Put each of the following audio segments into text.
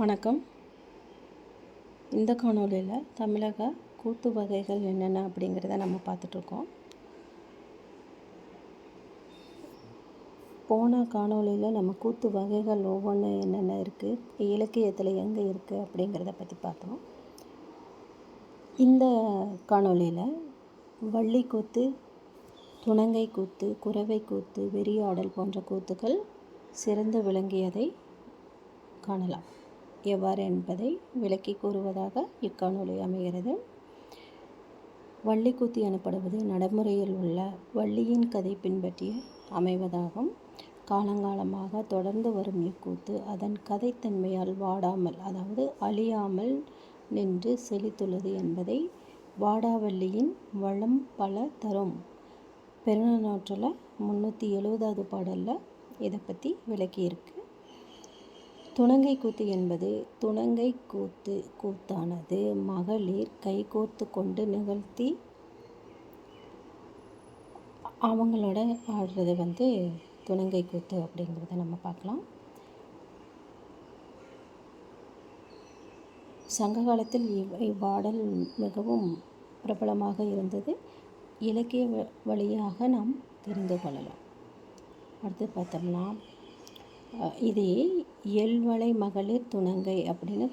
வணக்கம். இந்த காணொளியில் தமிழக கூத்து வகைகள் என்னென்ன அப்படிங்கிறத நம்ம பார்த்துட்ருக்கோம். போன காணொளியில் நம்ம கூத்து வகைகள் ஒவ்வொன்று என்னென்ன இருக்குது, இலக்கியத்தில் எங்கே இருக்குது அப்படிங்கிறத பற்றி பார்த்தோம். இந்த காணொளியில் வள்ளி கூத்து, துணங்கை கூத்து, குரவை கூத்து, வெறியாடல் போன்ற கூத்துக்கள் சிறந்து விளங்கியதை காணலாம். எவ்வாறு என்பதை விளக்கி கூறுவதாக இக்காணொளி அமைகிறது. வள்ளிக்கூத்து எனப்படுவது நடைமுறையில் உள்ள வள்ளியின் கதை பின்பற்றிய அமைவதாகும். காலங்காலமாக தொடர்ந்து வரும் இக்கூத்து அதன் கதைத்தன்மையால் வாடாமல், அதாவது அழியாமல் நின்று செழித்துள்ளது என்பதை வாடாவள்ளியின் வளம் பல தரும் பெருநாற்றில் 370வது பாடலில் இதை பற்றி விளக்கியிருக்கு. துணங்கை கூத்து என்பது துணங்கை கூத்தானது மகளிர் கைகோர்த்து கொண்டு நிகழ்த்தி அவங்களோட ஆடுறது துணங்கை கூத்து அப்படிங்கிறத நம்ம பார்க்கலாம். சங்க காலத்தில் இவ்வாடல் மிகவும் பிரபலமாக இருந்தது. இலக்கிய வழியாக நாம் தெரிந்து கொள்ளலாம். அடுத்து பார்த்தோம்னா, இது எல்வளை மகளிர் துணங்கை அப்படின்னு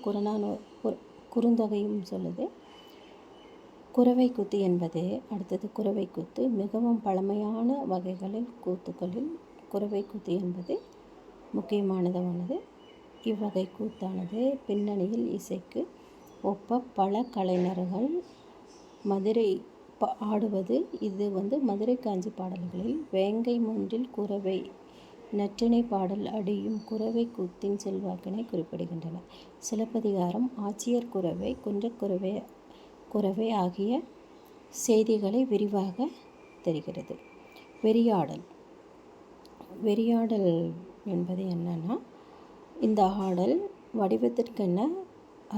குறுந்தொகையும் சொல்லுது. குரவை கூத்து என்பது அடுத்தது குரவை கூத்து மிகவும் பழமையான வகைகளில் கூத்துக்களில் குரவை கூத்து என்பது முக்கியமானதானது. இவ்வகை கூத்தானது பின்னணியில் இசைக்கு ஒப்ப பல கலைஞர்கள் மதுரை ஆடுவது. இது மதுரை காஞ்சி பாடல்களில் வேங்கை மூன்றில் குரவை நற்றிணை பாடல் அடியும் குரவை கூத்தின் செல்வாக்கினை குறிப்பிடுகின்றன. சிலப்பதிகாரம் ஆட்சியர் குரவை, குரவை ஆகிய செய்திகளை விரிவாக தெரிகிறது. வெறியாடல் என்பது என்னன்னா, இந்த ஆடல் வடிவத்திற்கென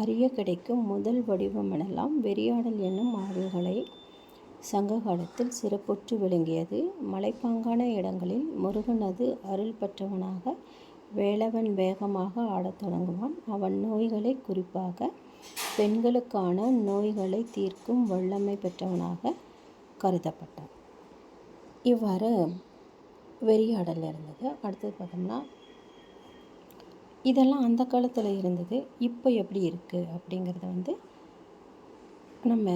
அறிய கிடைக்கும் முதல் வடிவம் எனலாம். வெறியாடல் என்னும் ஆடல்களை சங்க காலத்தில் சிறப்புற்று விளங்கியது. மலைப்பாங்கான இடங்களில் முருகனது அருள் பெற்றவனாக வேலவன் வேகமாக ஆடத் தொடங்குவான். அவன் நோய்களை, குறிப்பாக பெண்களுக்கான நோய்களை தீர்க்கும் வல்லமை பெற்றவனாக கருதப்பட்டான். இவ்வாறு வெறியாடல் இருந்தது. அடுத்தது பார்த்தோம்னா, இதெல்லாம் அந்த காலத்தில் இருந்தது. இப்போ எப்படி இருக்குது அப்படிங்கிறத நம்ம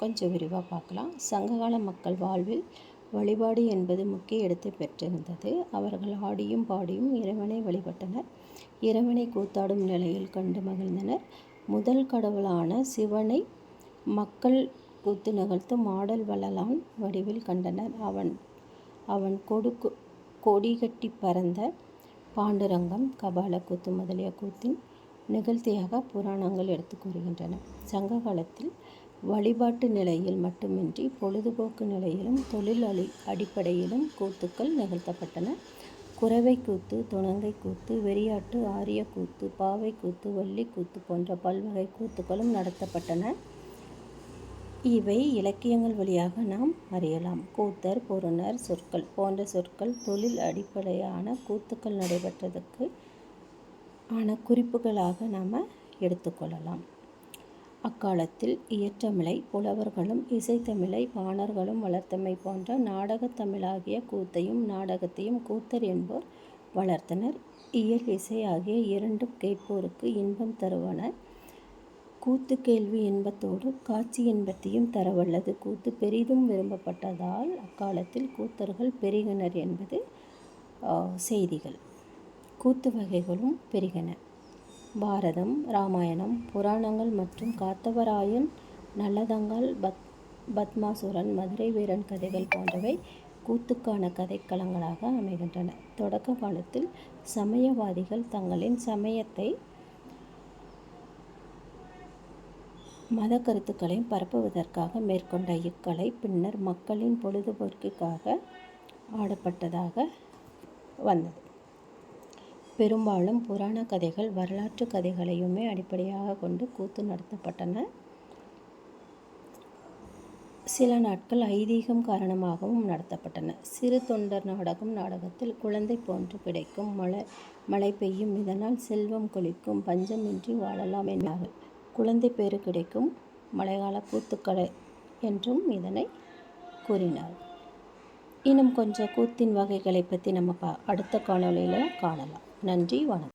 கொஞ்சம் விரிவாக பார்க்கலாம். சங்ககால மக்கள் வாழ்வில் வழிபாடு என்பது முக்கிய இடத்தை பெற்றிருந்தது. அவர்கள் ஆடியும் பாடியும் இறைவனை வழிபட்டனர். இறைவனை கூத்தாடும் நிலையில் கண்டு மகிழ்ந்தனர். முதல் கடவுளான சிவனை மக்கள் கூத்து நிகழ்த்தும் ஆடல் வள்ளலான் வடிவில் கண்டனர். அவன் கொடிகட்டி பறந்த பாண்டுரங்கம், கபால கூத்து முதலிய கூத்தின் நிகழ்த்தியாக புராணங்கள் எடுத்து கூறுகின்றன. சங்க காலத்தில் வழிபாட்டு நிலையில் மட்டுமின்றி பொழுதுபோக்கு நிலையிலும் தொழில் அடிப்படையிலும் கூத்துக்கள் நிகழ்த்தப்பட்டன. குரவை கூத்து, துணங்கை கூத்து, வெறியாட்டு, ஆரிய கூத்து, பாவை கூத்து, வள்ளி கூத்து போன்ற பல்வகை கூத்துக்களும் நடத்தப்பட்டன. இவை இலக்கியங்கள் வழியாக நாம் அறியலாம். கூத்தர், பொருணர் சொற்கள் போன்ற சொற்கள் தொழில் அடிப்படையான கூத்துக்கள் நடைபெற்றதுக்கு ஆன குறிப்புகளாக நாம் எடுத்துக்கொள்ளலாம். அக்காலத்தில் இயற்றமிழை புலவர்களும் இசைத்தமிழை பாணர்களும் வளர்த்தமை போன்ற நாடகத்தமிழாகிய கூத்தையும் நாடகத்தையும் கூத்தர் என்போர் வளர்த்தனர். இயல், இசை ஆகிய இரண்டும் கேட்போருக்கு இன்பம் தருவன. கூத்து கேள்வி இன்பத்தோடு காட்சி இன்பத்தையும் தரவல்லது. கூத்து பெரிதும் விரும்பப்பட்டதால் அக்காலத்தில் கூத்தர்கள் பெருகினர் என்பது செய்திகள். கூத்து வகைகளும் பெருகின. பாரதம், இராமாயணம், புராணங்கள் மற்றும் காத்தவராயன், நல்லதங்காள், பத்மாசுரன், மதுரை வீரன் கதைகள் போன்றவை கூத்துக்கான கதைக்களங்களாக அமைகின்றன. தொடக்க காலத்தில் சமயவாதிகள் தங்களின் சமயத்தை மத கருத்துக்களை பரப்புவதற்காக மேற்கொண்ட இக்கலை பின்னர் மக்களின் பொழுதுபோக்கிற்காக ஆடப்பட்டதாக வந்தது. பெரும்பாலும் புராண கதைகள், வரலாற்று கதைகளையுமே அடிப்படையாக கொண்டு கூத்து நடத்தப்பட்டன. சில நாட்கள் ஐதீகம் காரணமாகவும் நடத்தப்பட்டன. சிறு தொண்டர் நாடகத்தில் குழந்தை போன்று கிடைக்கும், மழை பெய்யும், இதனால் செல்வம் கொழிக்கும், பஞ்சமின்றி வாழலாம் என்றார்கள். குழந்தை பேறு கிடைக்கும் மழைக்கால கூத்துக்கள் என்றும் இதனை கூறினார். இன்னும் கொஞ்சம் கூத்தின் வகைகளை பற்றி நம்ம அடுத்த காணொளியில் காணலாம். நன்றி, வணக்கம்.